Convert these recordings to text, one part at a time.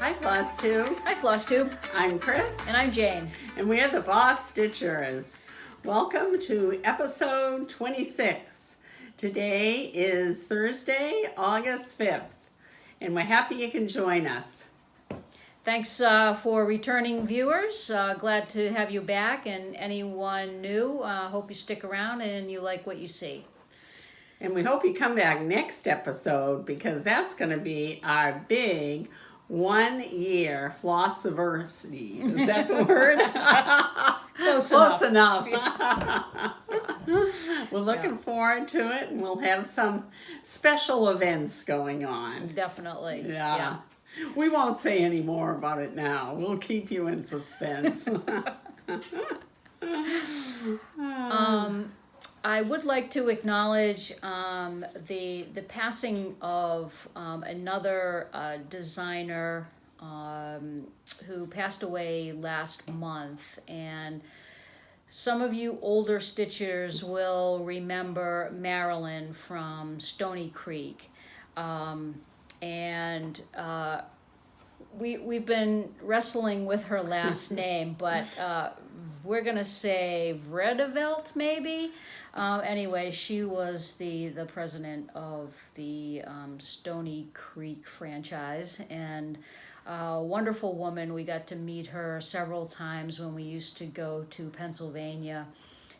Hi, FlossTube. Hi, FlossTube. I'm Chris. And I'm Jane. And we're the BosStitchers. Welcome to episode 26. Today is Thursday, August 5th. And we're happy you can join us. Thanks for returning viewers. Glad to have you back. And anyone new, hope you stick around and you like what you see. And we hope you come back next episode because that's going to be our big 1 year Flossiversity. Is that the word? Close enough. We're looking forward to it, and we'll have some special events going on. Definitely. Yeah. We won't say any more about it now. We'll keep you in suspense. I would like to acknowledge the passing of another designer who passed away last month, and some of you older stitchers will remember Marilyn from Stoney Creek, and we've been wrestling with her last name, but we're gonna say Vredevelt maybe. Anyway, she was the president of the Stoney Creek franchise, and a wonderful woman. We got to meet her several times when we used to go to Pennsylvania.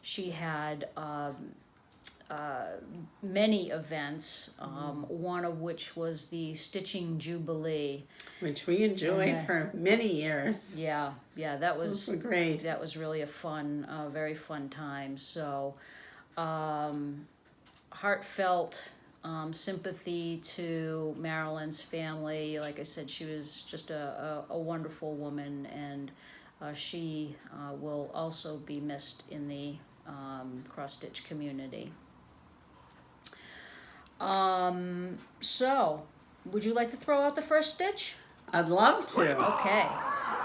She had many events, one of which was the Stitching Jubilee, which we enjoyed for many years. Yeah, that was great. That was really a fun, very fun time. So, heartfelt sympathy to Marilyn's family. Like I said, she was just a wonderful woman, and she will also be missed in the cross-stitch community. So, would you like to throw out the first stitch? I'd love to. Okay.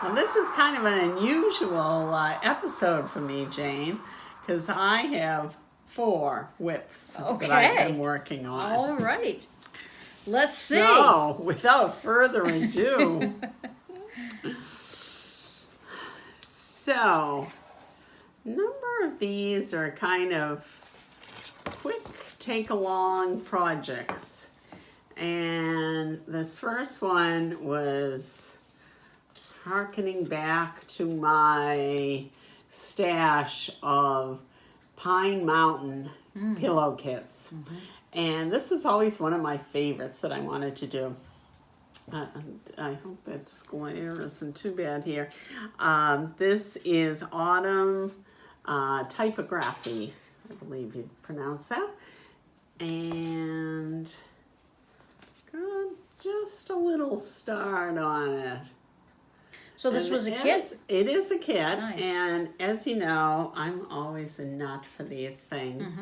Well, this is kind of an unusual episode for me, Jane, because I have 4 WIPs that I've been working on. All right. Let's see. So, without further ado, so, a number of these are kind of quick take-along projects. And this first one was harkening back to my stash of Pine Mountain pillow kits. And this was always one of my favorites that I wanted to do. I hope that glare isn't too bad here. This is Autumn Typography, I believe you pronounce that. And got just a little start on it. So this was a kit? It is a kit. Nice. And as you know, I'm always a nut for these things.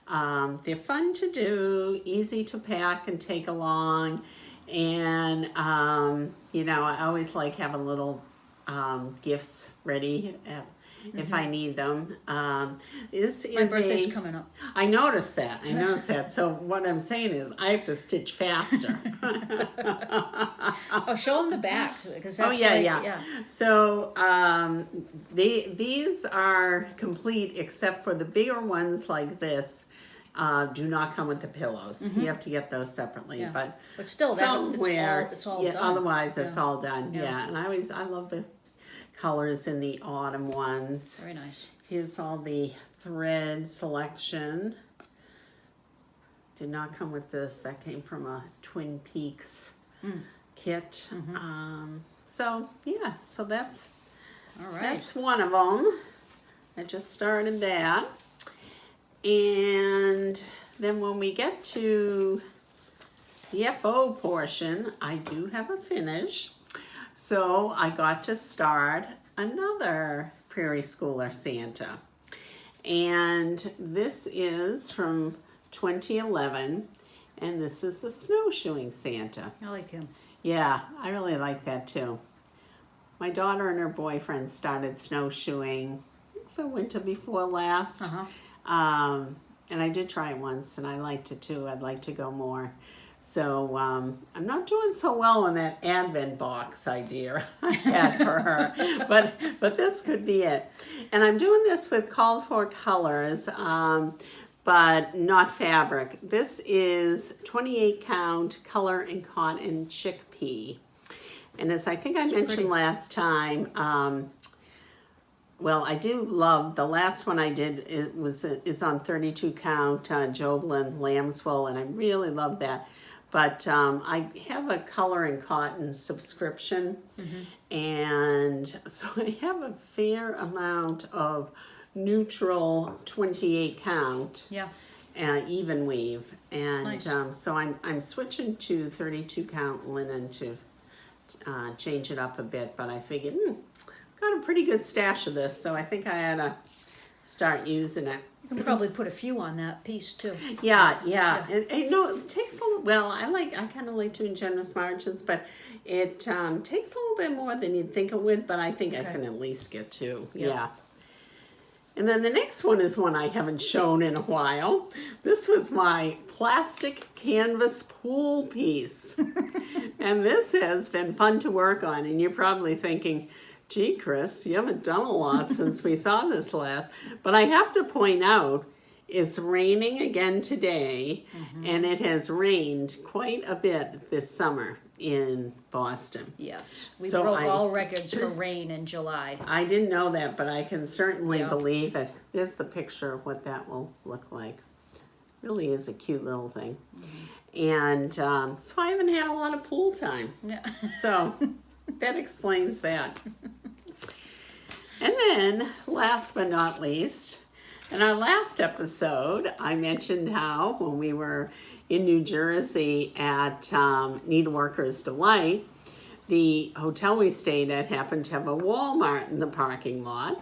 They're fun to do, easy to pack and take along. And, you know, I always like having little gifts ready if I need them. This is my birthday's coming up. I noticed that. So what I'm saying is I have to stitch faster. Oh, show them the back, because that's yeah. So these are complete except for the bigger ones like this. Do not come with the pillows. You have to get those separately. Yeah. But still, somewhere, it's all yeah, done. Otherwise, it's all done. Yeah. And I love the colors in the autumn ones. Very nice. Here's all the thread selection. Did not come with this. That came from a Twin Peaks kit. So that's all right. That's one of them. I just started that. And then when we get to the FO portion, I do have a finish. So I got to start another Prairie Schooler Santa. And this is from 2011. And this is the snowshoeing Santa. I like him. Yeah, I really like that too. My daughter and her boyfriend started snowshoeing the winter before last. Uh-huh. And I did try it once, and I liked it too. I'd like to go more. So I'm not doing so well on that advent box idea I had for her, but this could be it. And I'm doing this with called for colors, but not fabric. This is 28 count color and cotton chickpea. And as I think I mentioned last time, well, I do love, the last one I did is on 32 count Jobelan Lambswool, and I really love that. But I have a color and cotton subscription, and so I have a fair amount of neutral 28 count, even weave, and nice. So I'm switching to 32 count linen to change it up a bit. But I figured, got a pretty good stash of this, so I think I ought to start using it. You can probably put a few on that piece too. Yeah. And, no, it takes I kind of like doing generous margins, but it takes a little bit more than you'd think it would, but I think I can at least get two. Yeah. And then the next one is one I haven't shown in a while. This was my plastic canvas pool piece. And this has been fun to work on, and you're probably thinking, gee, Chris, you haven't done a lot since we saw this last. But I have to point out, it's raining again today, and it has rained quite a bit this summer in Boston. Yes, we broke all records for rain in July. I didn't know that, but I can certainly believe it. There's the picture of what that will look like. Really is a cute little thing. And so I haven't had a lot of pool time. So that explains that. And then, last but not least, in our last episode, I mentioned how when we were in New Jersey at Needleworkers Delight, the hotel we stayed at happened to have a Walmart in the parking lot.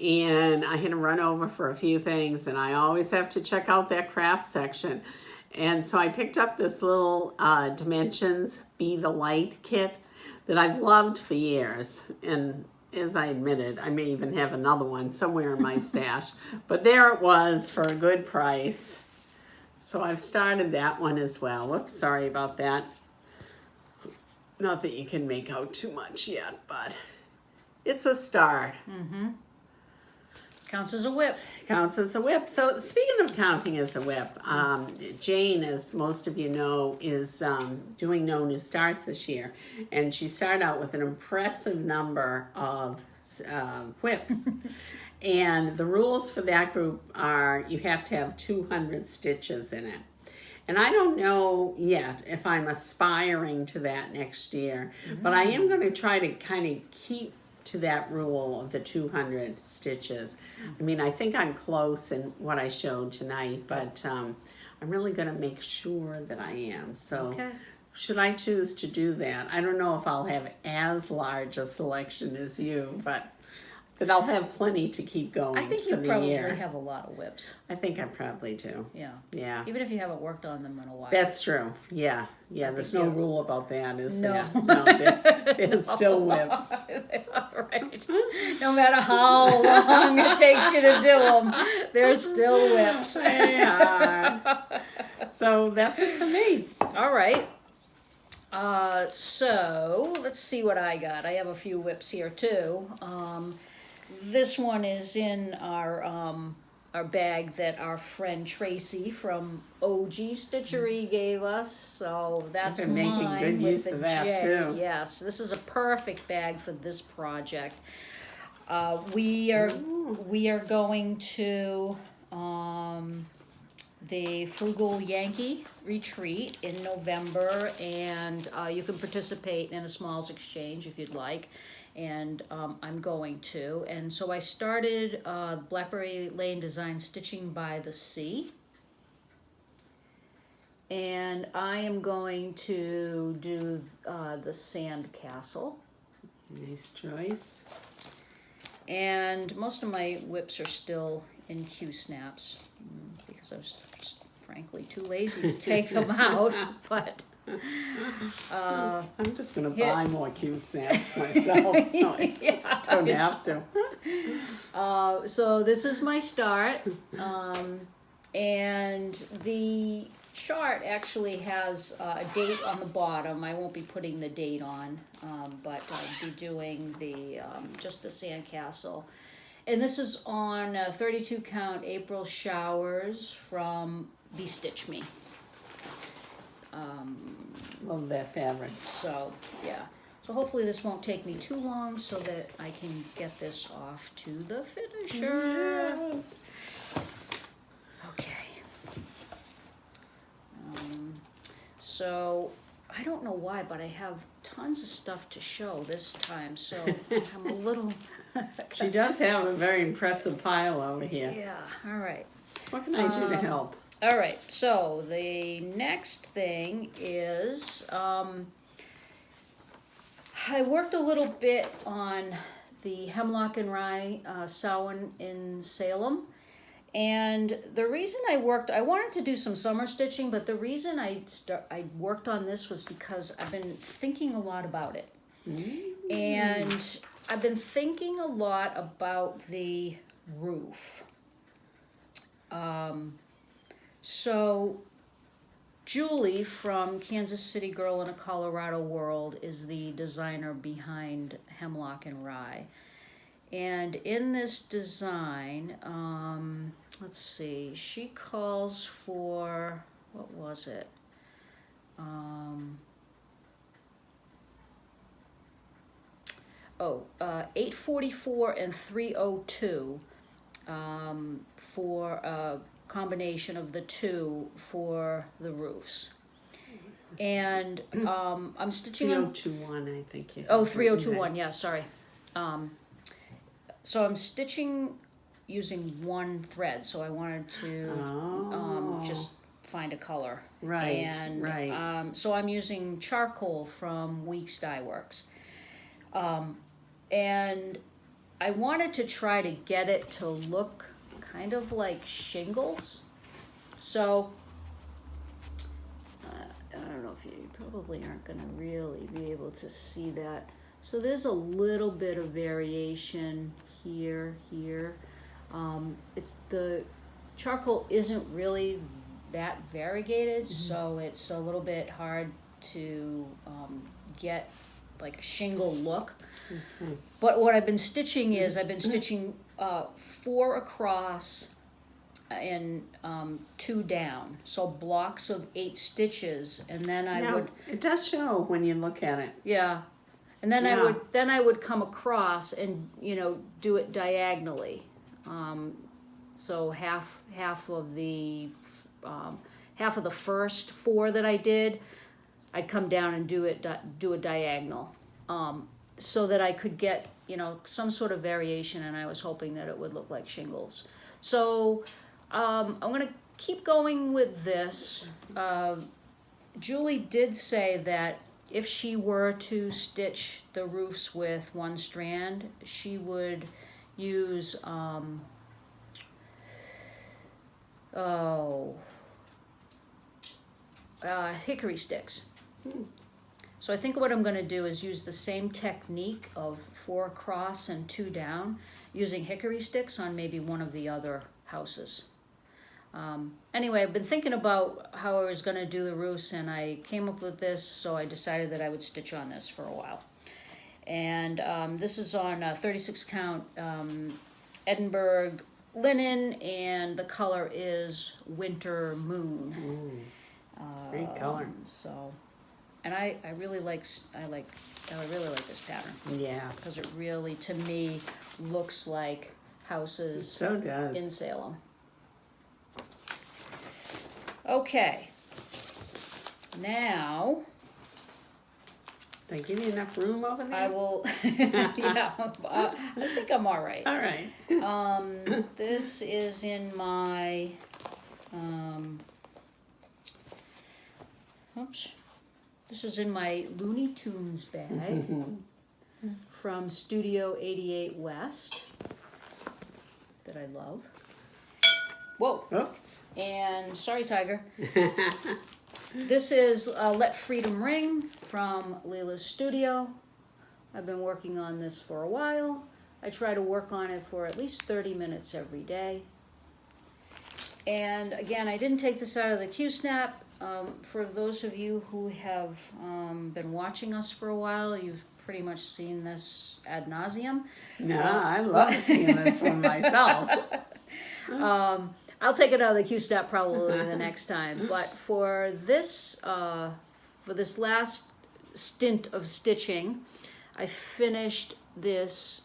And I had to run over for a few things, and I always have to check out that craft section. And so I picked up this little Dimensions Be the Light kit that I've loved for years. And as I admitted, I may even have another one somewhere in my stash. But there it was for a good price. So I've started that one as well. Whoops, sorry about that. Not that you can make out too much yet, but it's a start. Counts as a WIP. Counts as a WIP. So speaking of counting as a WIP, Jane, as most of you know, is doing No New Starts this year. And she started out with an impressive number of WIPs. And the rules for that group are you have to have 200 stitches in it. And I don't know yet if I'm aspiring to that next year, but I am going to try to kind of keep to that rule of the 200 stitches. I mean, I think I'm close in what I showed tonight, but I'm really going to make sure that I am. So should I choose to do that, I don't know if I'll have as large a selection as you, but I'll have plenty to keep going. I think you probably have a lot of WIPs. I think I probably do. Yeah. Even if you haven't worked on them in a while. That's true. Yeah. There's no rule about that, is there? No, there's still WIPs. Right. No matter how long it takes you to do them, there's still WIPs. They are. So that's it for me. All right. So let's see what I got. I have a few WIPs here too. This one is in our bag that our friend Tracy from OG Stitchery gave us. So that's mine. Making good use of that too. Yes, this is a perfect bag for this project. We are going to the Frugal Yankee retreat in November, and you can participate in a smalls exchange if you'd like. And I'm going to. And so I started Blackberry Lane Design Stitching by the Sea. And I am going to do the Sand Castle. Nice choice. And most of my WIPs are still in Q-snaps because I was just frankly too lazy to take them out. But I'm just going to buy more Q-snaps myself, so I don't have to. So this is my start, and the chart actually has a date on the bottom. I won't be putting the date on, but I'll be doing the just the sandcastle. And this is on 32 count April showers from BeStitchMe. Love that fabric. So, yeah. So hopefully this won't take me too long so that I can get this off to the finisher. Yes. Okay. So, I don't know why, but I have tons of stuff to show this time, so I'm a little... She does have a very impressive pile over here. Yeah, all right. What can I do to help? All right, so the next thing is, I worked a little bit on the Hemlock and Rye Samhain in Salem. And the reason I wanted to do some summer stitching, but the reason I worked on this was because I've been thinking a lot about it. And I've been thinking a lot about the roof. So Julie from Kansas City Girl in a Colorado World is the designer behind Hemlock and Rye. And in this design, let's see, she calls for, what was it? 844 and 302 for a combination of the two for the roofs. And I'm stitching on 3021, I think. You 3021, yeah, sorry. So I'm stitching using one thread, so I wanted to just find a color. Right, and, right. So I'm using charcoal from Weeks Dye Works. And I wanted to try to get it to look kind of like shingles. So, I don't know if you probably aren't going to really be able to see that. So there's a little bit of variation here. It's the charcoal isn't really that variegated, so it's a little bit hard to get like a shingle look. But what I've been stitching is I've been stitching 4 across and 2 down, so blocks of 8 stitches, and then it does show when you look at it. Yeah. And then I would come across and do it diagonally. So half of the first 4 that I did, I'd come down and do a diagonal, so that I could get some sort of variation, and I was hoping that it would look like shingles. So I'm gonna keep going with this. Julie did say that if she were to stitch the roofs with one strand, she would use hickory sticks. So I think what I'm going to do is use the same technique of 4 across and 2 down, using hickory sticks on maybe one of the other houses. Anyway, I've been thinking about how I was going to do the roofs, and I came up with this, so I decided that I would stitch on this for a while. And this is on 36 count Edinburgh linen, and the color is Winter Moon. Great color. So, and I really like this pattern. Yeah. Because it really, to me, looks like houses So does. in Salem. Okay. Now, They give you enough room over there? I will, yeah, I think I'm all right. All right. This is in my, this is in my Looney Tunes bag from Studio 88 West that I love. Whoa. Oops. And sorry, Tiger. This is Let Freedom Ring from Lila's studio. I've been working on this for a while. I try to work on it for at least 30 minutes every day. And again, I didn't take this out of the Q-snap. for those of you who have been watching us for a while, you've pretty much seen this ad nauseum. No, I love seeing this one myself. I'll take it out of the Q-Step probably the next time. But for this last stint of stitching, I finished this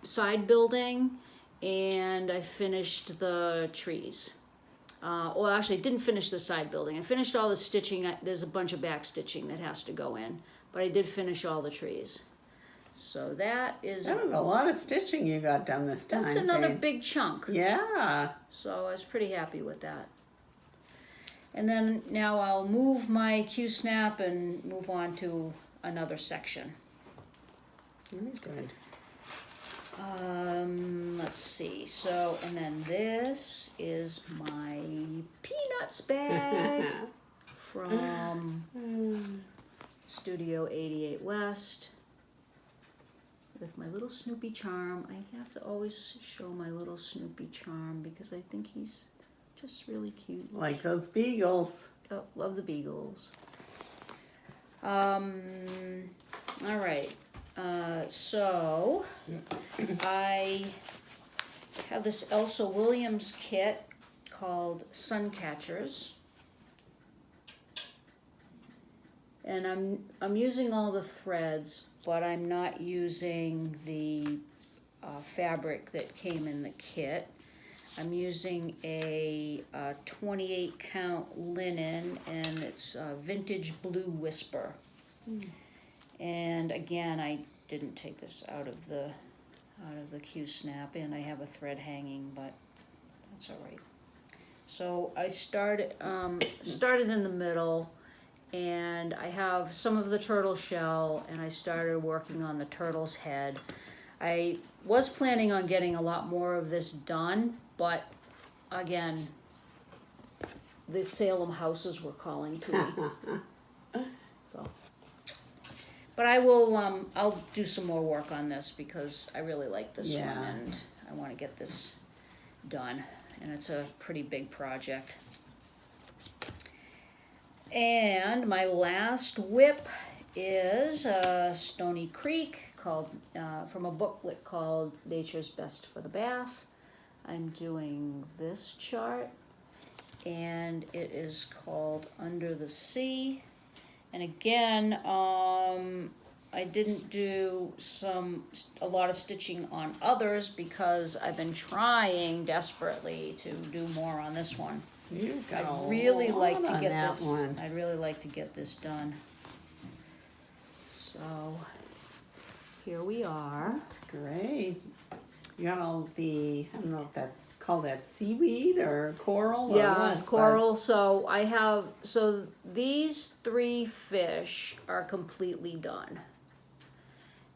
side building and I finished the trees. Well, actually, I didn't finish the side building. I finished all the stitching. There's a bunch of back stitching that has to go in, but I did finish all the trees. So that was a lot of stitching you got done this time. That's another big chunk. Yeah. So I was pretty happy with that. And then now I'll move my Q-snap and move on to another section. Very good. Let's see. So, and then this is my Peanuts bag from Studio 88 West with my little Snoopy charm. I have to always show my little Snoopy charm because I think he's just really cute. Like those beagles. Oh, love the beagles. All right. So I have this Elsa Williams kit called Suncatchers, and I'm using all the threads, but I'm not using the fabric that came in the kit. I'm using a 28 count linen, and it's vintage blue whisper. And again, I didn't take this out of the Q-snap, and I have a thread hanging, but that's all right. So I started in the middle, and I have some of the turtle shell, and I started working on the turtle's head. I was planning on getting a lot more of this done, but again, the Salem houses were calling to me. So. But I will, I'll do some more work on this because I really like this one and I want to get this done. And it's a pretty big project. And my last WIP is Stoney Creek called from a booklet called Nature's Best for the Bath. I'm doing this chart and it is called Under the Sea. And again, I didn't do a lot of stitching on others because I've been trying desperately to do more on this one. I'd really like to get this. I'd really like to get this done. So here we are. That's great. You got all the, I don't know if that's called that seaweed or coral or what, coral. But... So I have, so these 3 fish are completely done.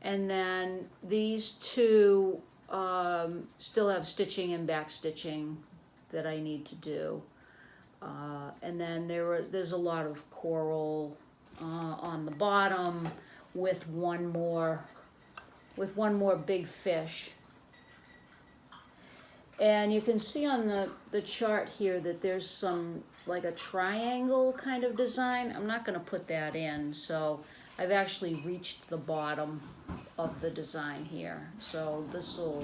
And then these 2 still have stitching and back stitching that I need to do. And then there's a lot of coral on the bottom with one more big fish. And you can see on the chart here that there's some, like a triangle kind of design. I'm not going to put that in, so I've actually reached the bottom of the design here. So this will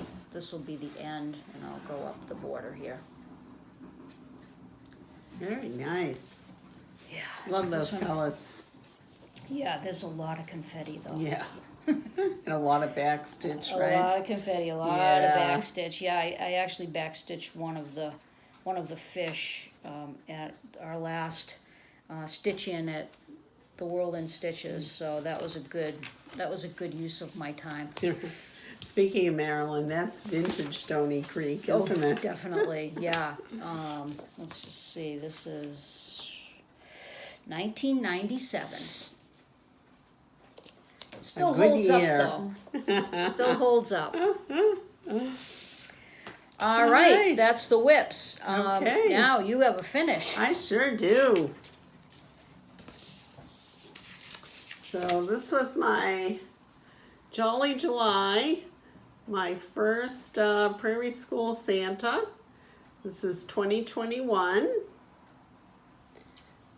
be the end, and I'll go up the border here. Very nice. Yeah. Love those colors. Yeah, there's a lot of confetti though. Yeah. And a lot of back stitch, right? A lot of confetti, a lot of back stitch. Yeah, I actually back stitched one of the fish at our last stitch in at the World in Stitches. So that was a good use of my time. Speaking of Maryland, that's vintage Stoney Creek, isn't it? Definitely, yeah. Let's just see. This is 1997. Still holds up, though. Still holds up. All right, that's the WIPs. Okay. Now you have a finish. I sure do. So this was my Jolly July, my first Prairie School Santa. This is 2021.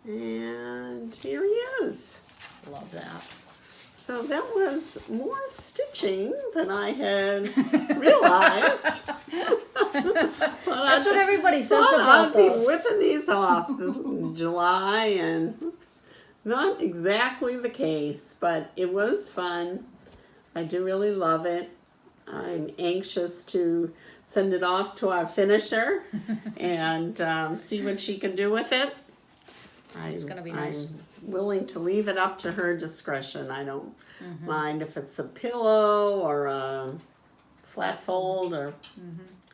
And here he is. Love that. So that was more stitching than I had realized. That's what everybody says I'll about be those. whipping these off in July, and oops, not exactly the case, but it was fun. I do really love it. I'm anxious to send it off to our finisher and see what she can do with it. It's gonna be nice. I'm willing to leave it up to her discretion. I don't mind if it's a pillow or a flat fold or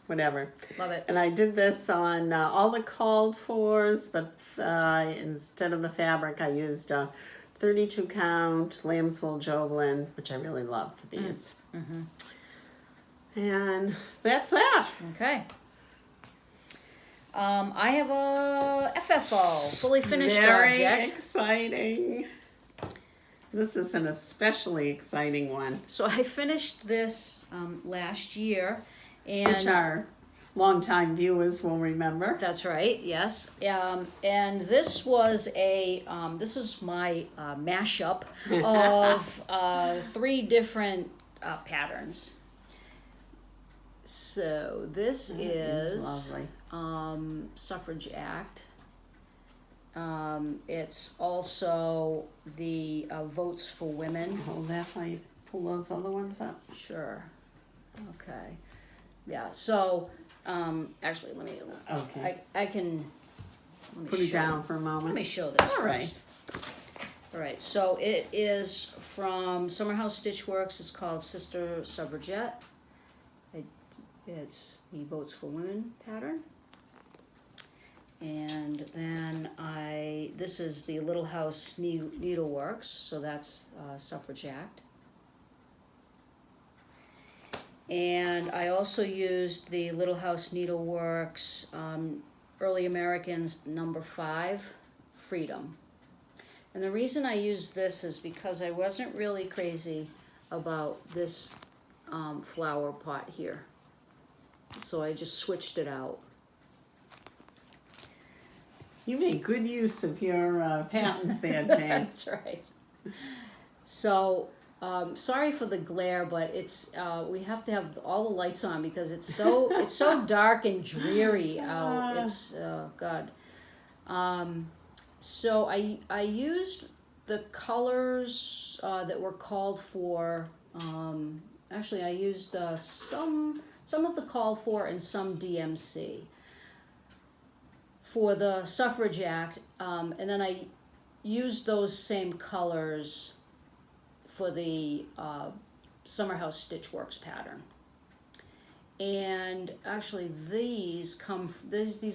whatever. Love it. And I did this on all the called fors, but instead of the fabric, I used a 32 count Lambswool Jobelan, which I really love for these. And that's that. Okay. I have a FFO, fully finished Very object. exciting. This is an especially exciting one, So I finished this last year, and which our longtime viewers will remember. that's right, yes. And this was this is my mashup of 3 different patterns. So this is Lovely. Suffrage Act. It's also the Votes for Women. Hold that while you pull those other ones up. Sure. Okay. Yeah. So, actually, let me. Okay. I can. Let me Put it show- down for a moment. Let me show this All right. first. All right. So it is from Summerhouse Stitchworks. It's called Sister Suffragette. It's the Votes for Women pattern. And then this is the Little House Needleworks, so that's Suffrage Act. And I also used the Little House Needleworks Early Americans number 5, Freedom. And the reason I used this is because I wasn't really crazy about this flower pot here. So I just switched it out. You make good use of your patents there, Jane. That's right. So, sorry for the glare, but it's we have to have all the lights on because it's so dark and dreary out. It's God. So I used the colors that were called for. Actually, I used some of the called for and some DMC for the Suffrage Act, and then I used those same colors for the Summerhouse Stitchworks pattern. And actually these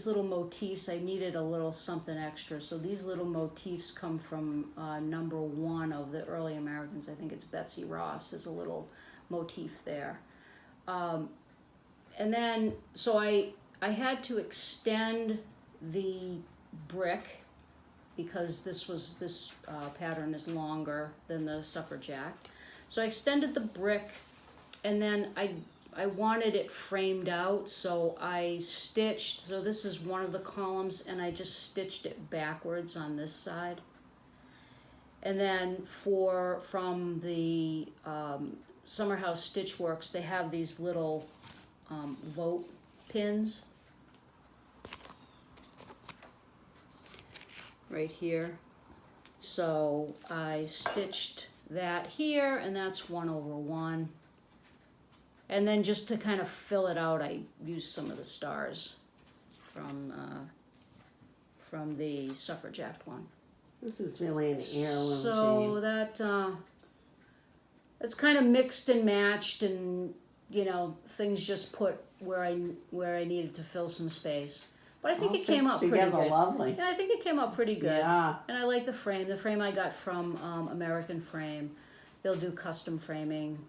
little motifs, I needed a little something extra, so these little motifs come from number 1 of the Early Americans. I think it's Betsy Ross. There's a little motif there. And then, so I had to extend the brick because this pattern is longer than the Suffrage Act. So I extended the brick, and then I wanted it framed out, so I stitched. So this is one of the columns, and I just stitched it backwards on this side. And then from the Summerhouse Stitchworks, they have these little vote pins right here. So I stitched that here, and that's 1/1. And then just to kind of fill it out, I used some of the stars from the Suffrage Act one. This is really an heirloom, So Jane. that it's kind of mixed and matched, and things just put where I needed to fill some space. But I think it came up pretty good. Lovely. Yeah, I think it came up pretty good. Yeah. And I like the frame. The frame I got from American Frame. They'll do custom framing.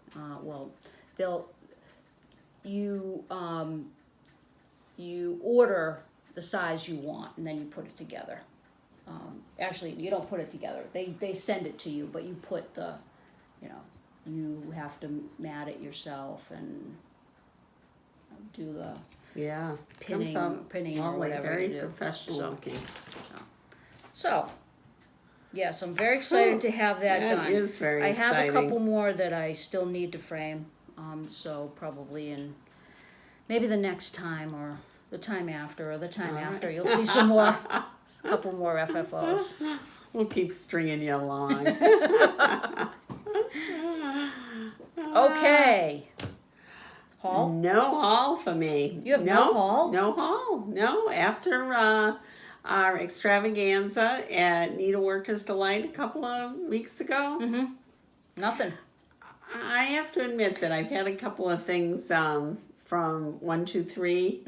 You order the size you want, and then you put it together. Actually, you don't put it together. They send it to you, but you put you have to mat it yourself and do the Yeah. pinning Comes out or lovely, whatever very you do. professional So- looking. So, yes, I'm very excited to have that done. That is very I have exciting. a couple more that I still need to frame, so probably in maybe the next time or the time after after, you'll see some more, a couple more FFOs. We'll keep stringing you along. Okay. Haul? No haul for me. You have no haul? No haul. No. After our extravaganza at Needleworkers Delight a couple of weeks ago, Nothing. I have to admit that I've had a couple of things from 123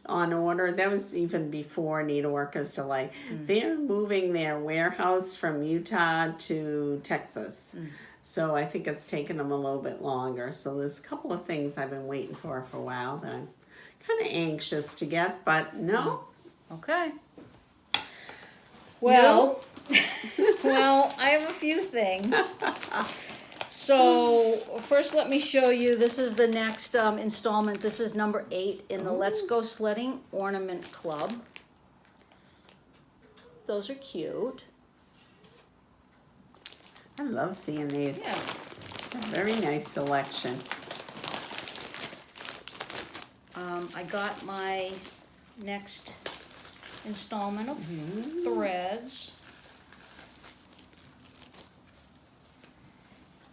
on order. That was even before Needleworkers Delight. They're moving their warehouse from Utah to Texas. So I think it's taken them a little bit longer. So there's a couple of things I've been waiting for a while that I'm kind of anxious to get, but no. Okay. Well, well, I have a few things. So first let me show you, this is the next installment. This is number 8 in the Let's Go Sledding Ornament Club. Those are cute. I love seeing these. Yeah. Very nice selection. I got my next installment of threads.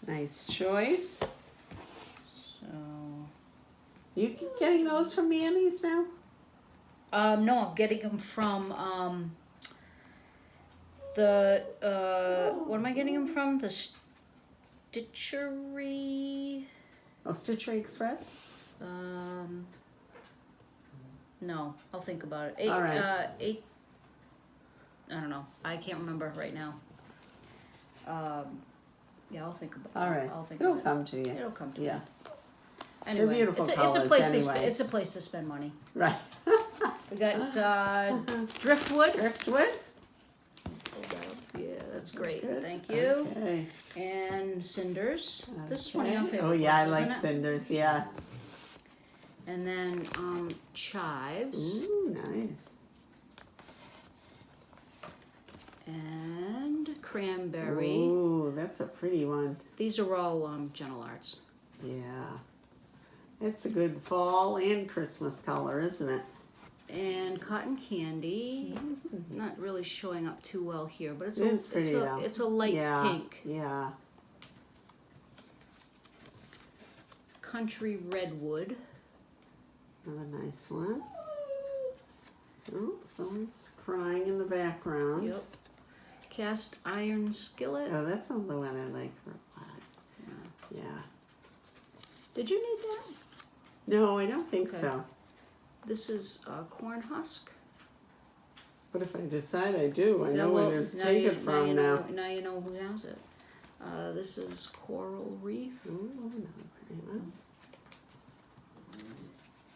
Nice choice. So You keep getting those from Manny's now? no, I'm getting them from the what am I getting them from? The Stitchery. Oh, Stitchery Express? No, I'll think about it. All right. 8. I don't know. I can't remember right now. Yeah, I'll think about it. All right. I'll think It'll about come to you. it. It'll come to Yeah. me. Anyway, beautiful it's a colors place anyway. it's a place to spend money. Right. We got driftwood. Driftwood? Yeah, that's great. Good. Thank you. Okay. And cinders. This is one of your Okay. favorite Oh, yeah, I books, like isn't it? cinders, yeah. And then chives. Ooh, nice. And cranberry. Ooh, that's a pretty one. These are all Gentle Arts. Yeah. It's a good fall and Christmas color, isn't it? And cotton candy. Not really showing up too well here, but it's It is pretty, though. it's a light Yeah. pink. Yeah. Country redwood. Another nice one. Oh, someone's crying in the background. Yep. Cast iron skillet. Oh, that's not the one I like for a lot. Yeah. Did you need that? No, I don't think Okay. so. This is corn husk. But if I decide I do, I know well, where to now take you- it from now. Now you know who has it. This is coral reef. Ooh, another pretty one.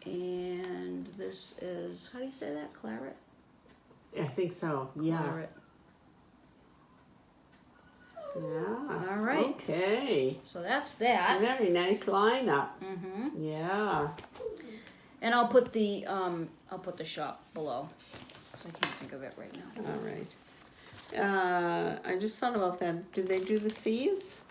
And this is, how do you say that? Claret? I think so. Yeah. Claret. Yeah. All right. Okay. So that's that. Very nice lineup. Mm-hmm. Yeah. And I'll put the shop below, because I can't think of it right now. All right. I just thought about that. Did they do the C's?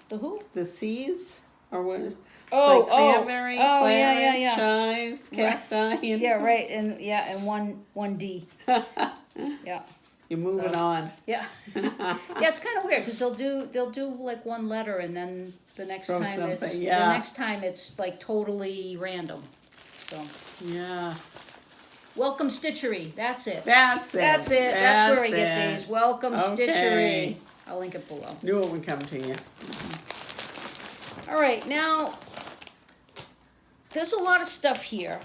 The who? The C's? Or what? It's Oh, like cranberry, claret, yeah. chives, cast iron. Yeah, right. And one D. Yeah. You're moving on. Yeah. Yeah, it's kind of weird because they'll do like one letter and then the next Throw time something, yeah. it's like totally random. So Yeah. welcome Stitchery. That's it. That's it. That's it. That's where I get it. these. Welcome Okay. Stitchery. I'll link it below. Knew it would come to you. All right, now there's a lot of stuff here.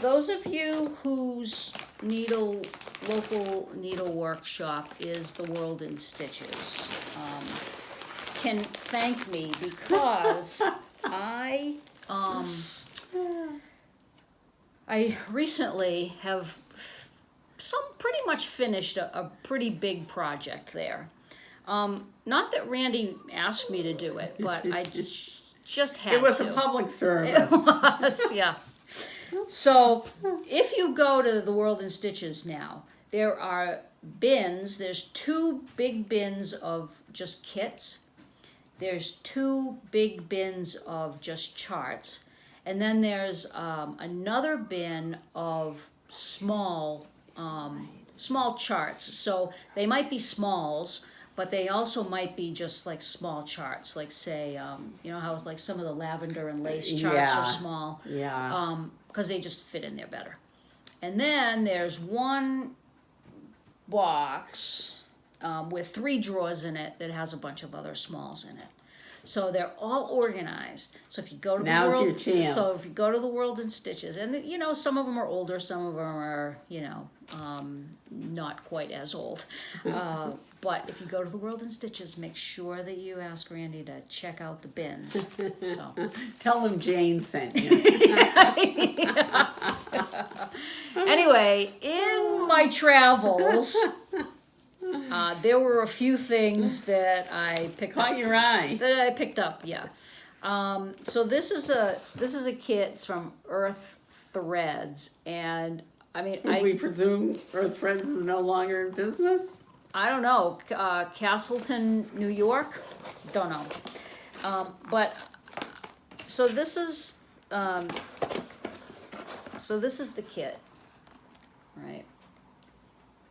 Those of you whose local needle workshop is the World in Stitches can thank me because I recently have pretty much finished a pretty big project there. Not that Randy asked me to do it, but I just had to. It was a public service. It was, yeah. So if you go to the World in Stitches now, there are bins. There's 2 big bins of just kits. There's 2 big bins of just charts. And then there's another bin of small charts. So they might be smalls, but they also might be just like small charts. Like say, you know how like some of the lavender and lace charts are small. Yeah. Because they just fit in there better. And then there's one box with 3 drawers in it that has a bunch of other smalls in it. So they're all organized. So if you go to Now's the world, your chance. so if you go to the World in Stitches, and you know some of them are older, some of them are not quite as old. But if you go to the World in Stitches, make sure that you ask Randy to check out the bins. So Tell them Jane sent you. Anyway, in my travels, there were a few things that I picked up. Caught your eye. That I picked up, yeah. So this is a kit. It's from Earth Threads, and I mean, We presume Earth Threads is no longer in business? I don't know, Castleton, New York, don't know, but so this is the kit, right?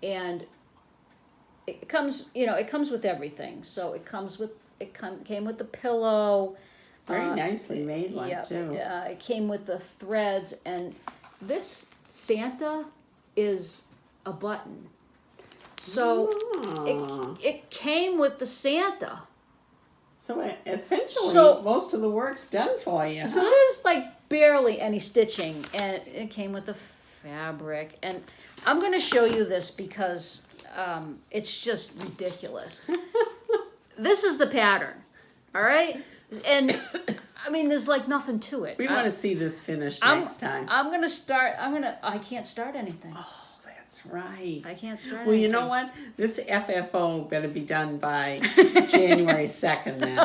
And it comes, it comes with everything. So it came with the pillow. Very nicely made one, too. It came with the threads, and this Santa is a button. So it came with the Santa. So essentially, most of the work's done for you. So there's like barely any stitching, and it came with the fabric. And I'm going to show you this because it's just ridiculous. This is the pattern, all right? And I mean, there's like nothing to it. We want to see this finished next time. I can't start anything. Oh, that's right. I can't start Well, anything. you know what? This FFO better be done by January 2nd then.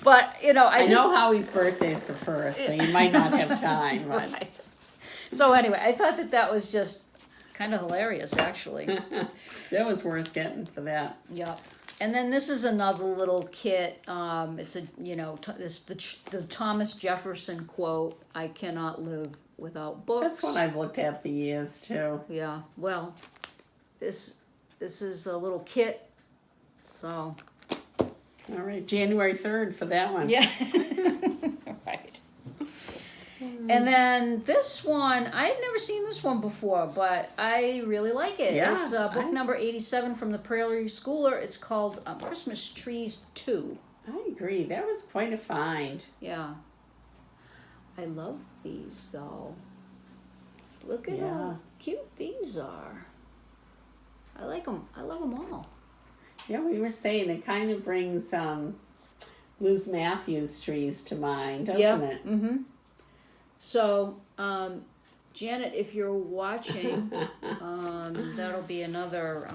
But, I know Howie's birthday's the 1st, so you might not have time. But... Right. So anyway, I thought that was just kind of hilarious, actually. That was worth getting for that. Yep. And then this is another little kit. It's the Thomas Jefferson quote, "I cannot live without books." That's one I've looked at for years, too. Yeah. Well, this is a little kit. So. All right, January 3rd for that one. Yeah. Right. And then this one, I've never seen this one before, but I really like it. Yeah, It's book number 87 from the Prairie Schooler. It's called Christmas Trees 2. I agree. That was quite a find. Yeah. I love these, though. Look at how cute these are. I like them. I love them all. Yeah, we were saying it kind of brings Liz Matthews trees to mind, doesn't it? Mm-hmm. So, Janet, if you're watching, that'll be another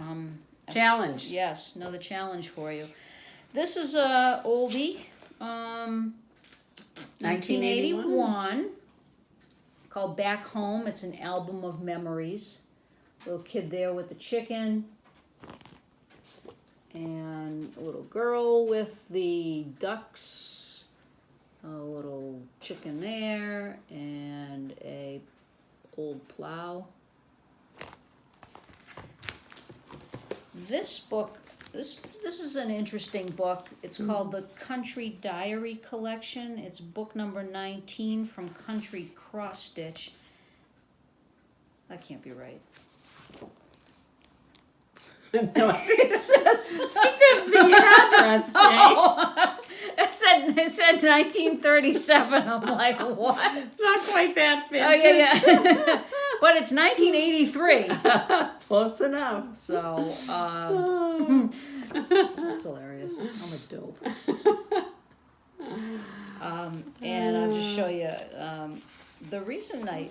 challenge. Yes, another challenge for you. This is a oldie, 1981, called Back Home. It's an album of memories. Little kid there with the chicken, and a little girl with the ducks. A little chicken there, and a old plow. This book, this is an interesting book. It's called the Country Diary Collection. It's book number 19 from Country Cross Stitch. That can't be right. No, It says the address, Jane. it said 1937. I'm like, what? It's not quite that Oh vintage. yeah. But it's 1983. Close enough. So that's hilarious. I'm a dope. And I'll just show you the reason I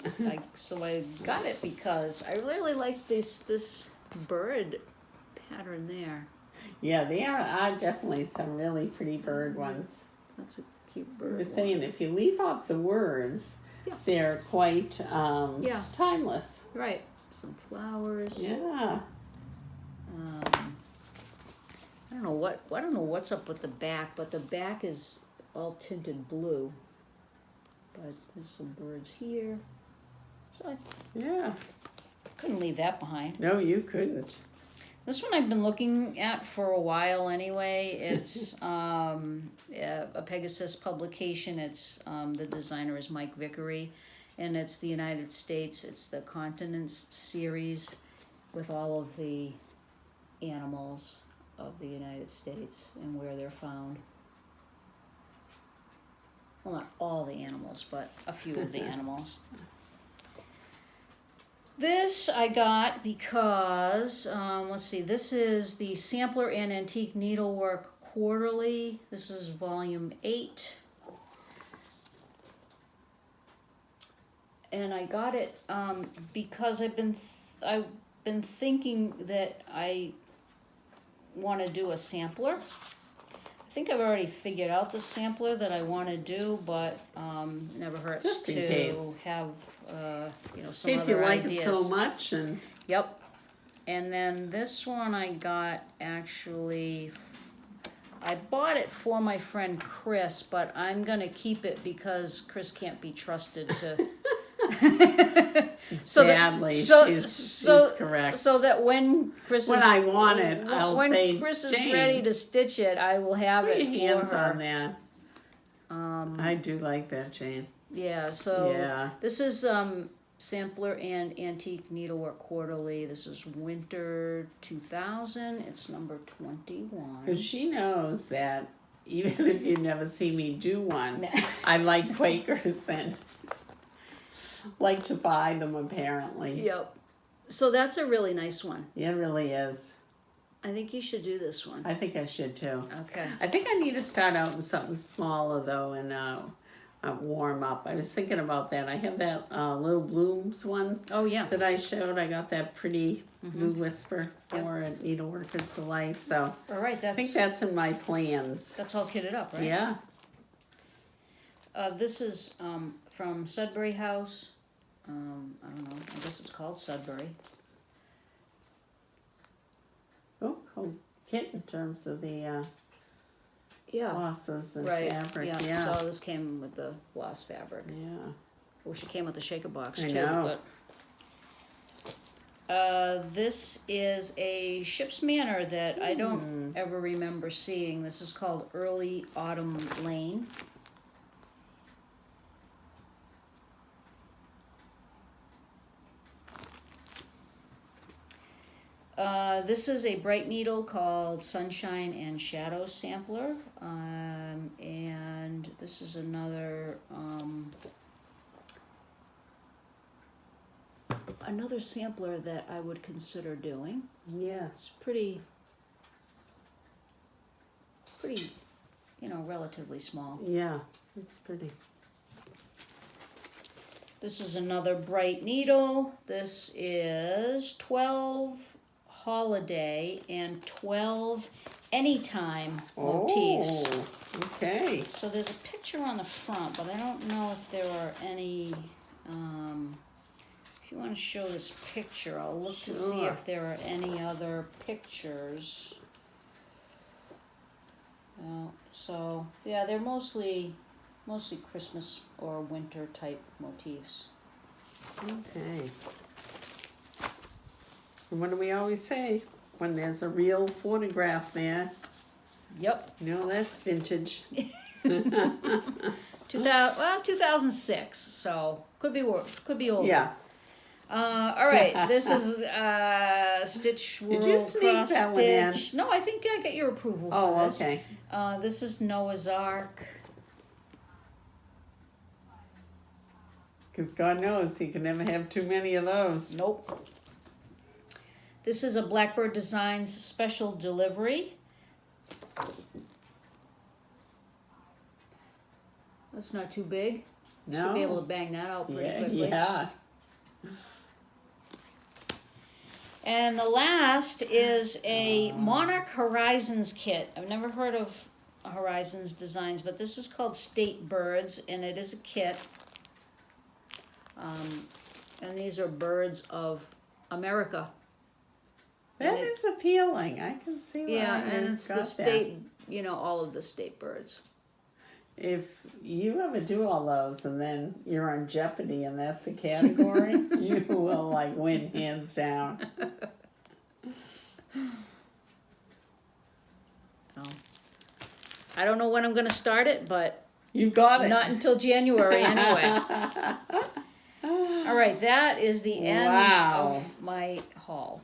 got it because I really like this bird pattern there. Yeah, there are definitely some really pretty bird ones. That's a cute bird. We're saying if you leave off the words, Yeah. they're quite Yeah. timeless. Right. Some flowers. Yeah. I don't know what's up with the back, but the back is all tinted blue. But there's some birds here. So I Yeah. couldn't leave that behind. No, you couldn't. This one I've been looking at for a while anyway. It's a Pegasus publication. It's the designer is Mike Vickery, and it's the United States. It's the Continents series with all of the animals of the United States and where they're found. Well, not all the animals, but a few of the animals. This I got because, let's see, this is the Sampler and Antique Needlework Quarterly. This is volume 8. And I got it because I've been thinking that I want to do a sampler. I think I've already figured out the sampler that I want to do, but never hurts Just in to case. have some In case you other like ideas. it so much, and Yep. And then this one I got actually, I bought it for my friend Chris, but I'm going to keep it because Chris can't be trusted to. sadly, she's correct. So that when Chris When is, I want it, I'll when say, Chris is Jane, ready to stitch it, I will have put it your for hands her. on that. I do like that, Jane. Yeah, so Yeah. this is Sampler and Antique Needlework Quarterly. This is winter 2000. It's number 21. Because she knows that even if you never see me do one, I like Quakers and like to buy them apparently. Yep. So that's a really nice one. It really is. I think you should do this one. I think I should too. Okay. I think I need to start out in something smaller though and warm up. I was thinking about that. I have that Little Blooms one Oh yeah. that I showed. I got that pretty Blue Whisper for at Needleworkers Delight. So All right. I think that's in my plans. that's all kitted up, right? Yeah. This is from Sudbury House. I don't know. I guess it's called Sudbury. Oh, cool. Kit in terms of the Yeah. glosses and Right. fabric. Yeah. Yeah. So this came with the gloss fabric. Yeah. I wish it came with the shaker box I too. know. But this is a ship's manner that I don't ever remember seeing. This is called Early Autumn Lane. This is a bright needle called Sunshine and Shadow Sampler, and this is another sampler that I would consider doing. Yeah. It's pretty, relatively small. Yeah. It's pretty. This is another bright needle. This is 12 holiday and 12 anytime motifs. Oh, okay. So there's a picture on the front, but I don't know if there are any, if you want to show this picture, I'll look to see Sure. if there are any other pictures. So yeah, they're mostly Christmas or winter type motifs. Okay. And what do we always say? When there's a real photograph there, Yep. that's vintage. 2006, so could be older. Yeah. All right, this is Stitch World Did you sneak Cross that one in? Stitch. No, I think I got your approval for Oh, this. okay. This is Noah's Ark. Because God knows he can never have too many of those. Nope. This is a Blackbird Designs special delivery. That's not too big. No. Should be able to bang that out pretty quickly. Yeah. And the last is a Monarch Horizons kit. I've never heard of Horizons Designs, but this is called State Birds, and it is a kit. And these are birds of America. That is appealing. I can see why. Yeah, and you've it's got the that. state, all of the state birds. If you ever do all those and then you're on Jeopardy and that's the category, you will like win hands down. I don't know when I'm going to start it, but You got it. not until January anyway. All right, that is the end Wow. of my haul.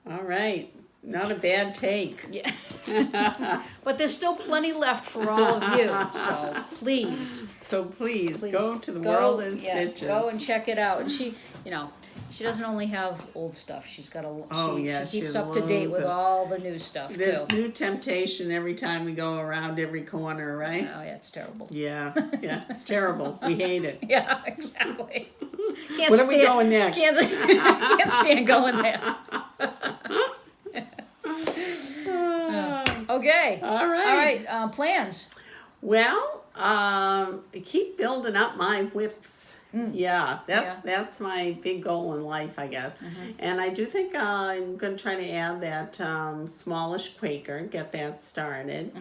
All right. Not a bad take. Yeah. But there's still plenty left for all of you, so please. So please go to the World in Stitches. Go and check it out. And she doesn't only have old stuff. She's got she keeps up to date with all the new stuff too. There's new temptation every time we go around every corner, right? Oh yeah, it's terrible. Yeah, it's terrible. We hate it. Yeah, exactly. Where are we going next? Can't stand going there. Okay. All right. All right. Plans. Well, keep building up my whips. Yeah, that's my big goal in life, I guess. And I do think I'm going to try to add that smallish Quaker, get that started.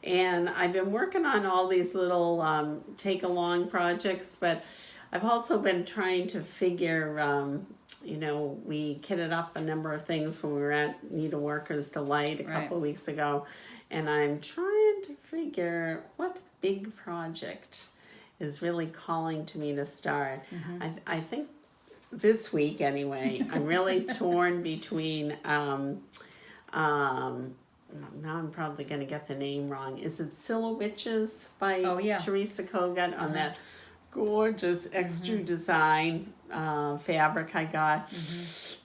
And I've been working on all these little take-along projects, but I've also been trying to figure, we kitted up a number of things when we were at Needleworks Delight a couple of weeks ago, and I'm trying to figure what big project is really calling to me to start. I think this week anyway, I'm really torn between, now I'm probably going to get the name wrong. Is it Silhouettes by Teresa Kogut on that gorgeous extra design fabric I got?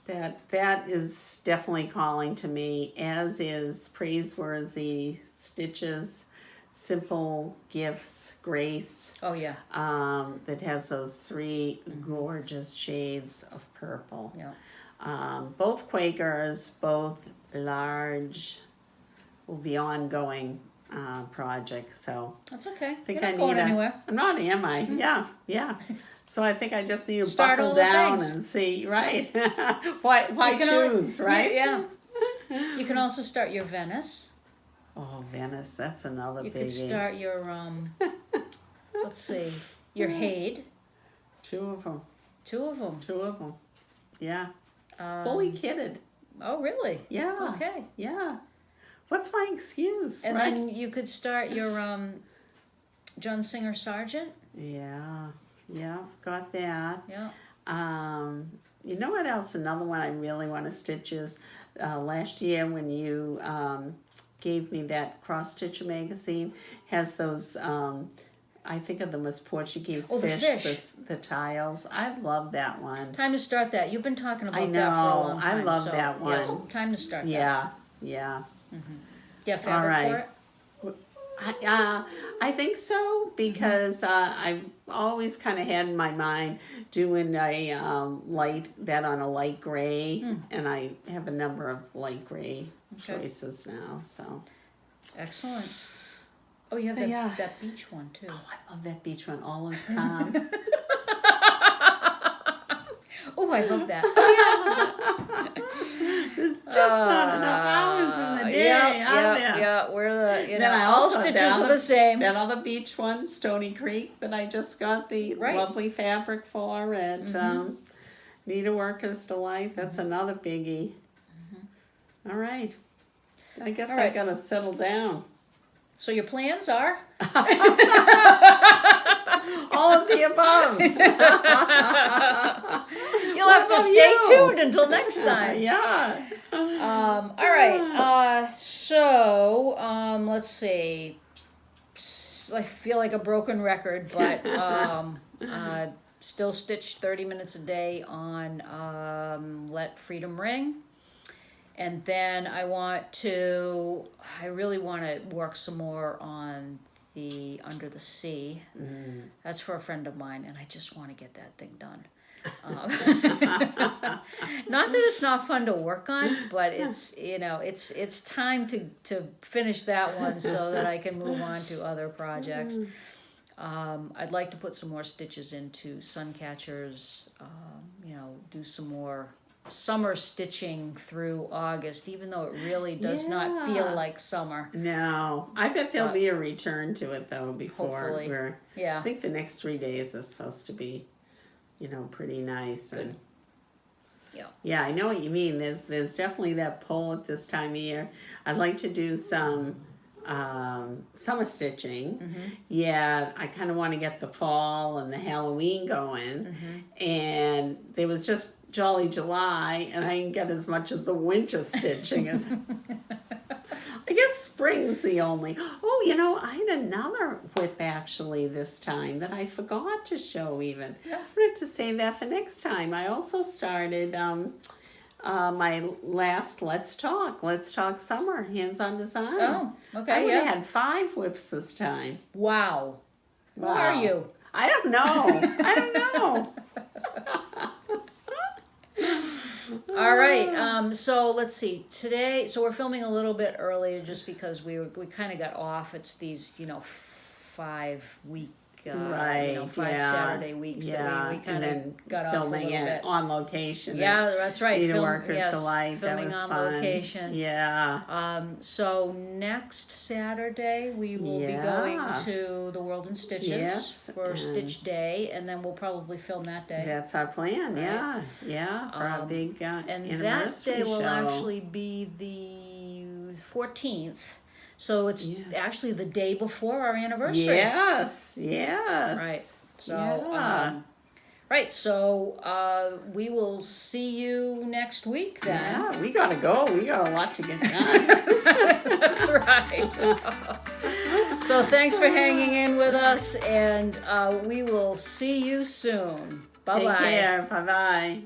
That is definitely calling to me, as is Praiseworthy Stitches, Simple Gifts, Grace. Oh yeah. That has those 3 gorgeous shades of purple. Yeah. Both Quakers, both large, will be ongoing projects. So that's okay. I think You're not going anywhere. I'm not, am I? Yeah. So I think I just need to Start buckle down and see, right? why choose, right? Yeah. You can also start your Venice. Oh, Venice, that's another You biggie. could start your, let's see, your Hade. 2 of them. 2 of them. 2 of them. Yeah. Fully kitted. Oh, really? Yeah. Okay. Yeah. What's my excuse? And right? then you could start your John Singer Sargent. Yeah. Got that. Yeah. You know what else? Another one I really want to stitch is last year when you gave me that Cross Stitcher magazine, has those, I think of them as Portuguese fish. The tiles. I love that one. Time to start that. You've been talking about that for a long time. I love that one. Yes, time to start that. Yeah. Get fabric for it? I think so, because I've always kind of had in my mind doing a on a light gray, and I have a number of light gray choices now. So excellent. Oh, you have that beach one too. Oh, I love that beach one. All is calm. Oh, I love that. Oh, yeah, I love that. There's just not enough hours in the day, are there? Yeah, we're the, Then I all also stitches are the same. That other beach one, Stoney Creek, that I just got the lovely fabric for at Needleworks Delight. That's another biggie. All right. I guess I gotta settle down. So your plans are? All of the above. You'll have to stay tuned until next time. Yeah. All right. So let's see. I feel like a broken record, but still stitch 30 minutes a day on Let Freedom Ring. And then I really want to work some more on the Under the Sea. That's for a friend of mine, and I just want to get that thing done. Not that it's not fun to work on, but it's time to finish that one so that I can move on to other projects. I'd like to put some more stitches into Suncatchers, do some more summer stitching through August, even though it really does not feel like summer. No, I bet there'll be a return to it though before Hopefully. I think the next 3 days is supposed to be, pretty nice. Good. And yeah, I know what you mean. There's definitely that pull at this time of year. I'd like to do some summer stitching. Yeah, I kind of want to get the fall and the Halloween going. And there was just Jolly July, and I didn't get as much as the winter stitching as I guess spring's the only. Oh, I had another WIP actually this time that I forgot to show even. I'm going to have to save that for next time. I also started my last Let's Talk Summer Hands-On Design. Oh, okay, I would have had 5 WIPs this time. Wow. Who are you? I don't know. All right, so let's see. Today, so we're filming a little bit earlier just because we kind of got off. It's these, 5 week, 5 Saturday weeks that we kind of got off a little filming bit. it on location. Yeah, that's right. Needleworks Delight. That Filming was on fun. location. Yeah. So next Saturday we will be going to the World in Stitches for Stitch Day, and then we'll probably film that day. That's our plan. Right. Yeah, for our big and anniversary that day will show. actually be the 14th. So it's actually the day before our anniversary. Yes. Right. So, so we will see you next week then. Yeah, we gotta go. We got a lot to get done. That's right. So thanks for hanging in with us, and we will see you soon. Bye-bye. Take care. Bye-bye.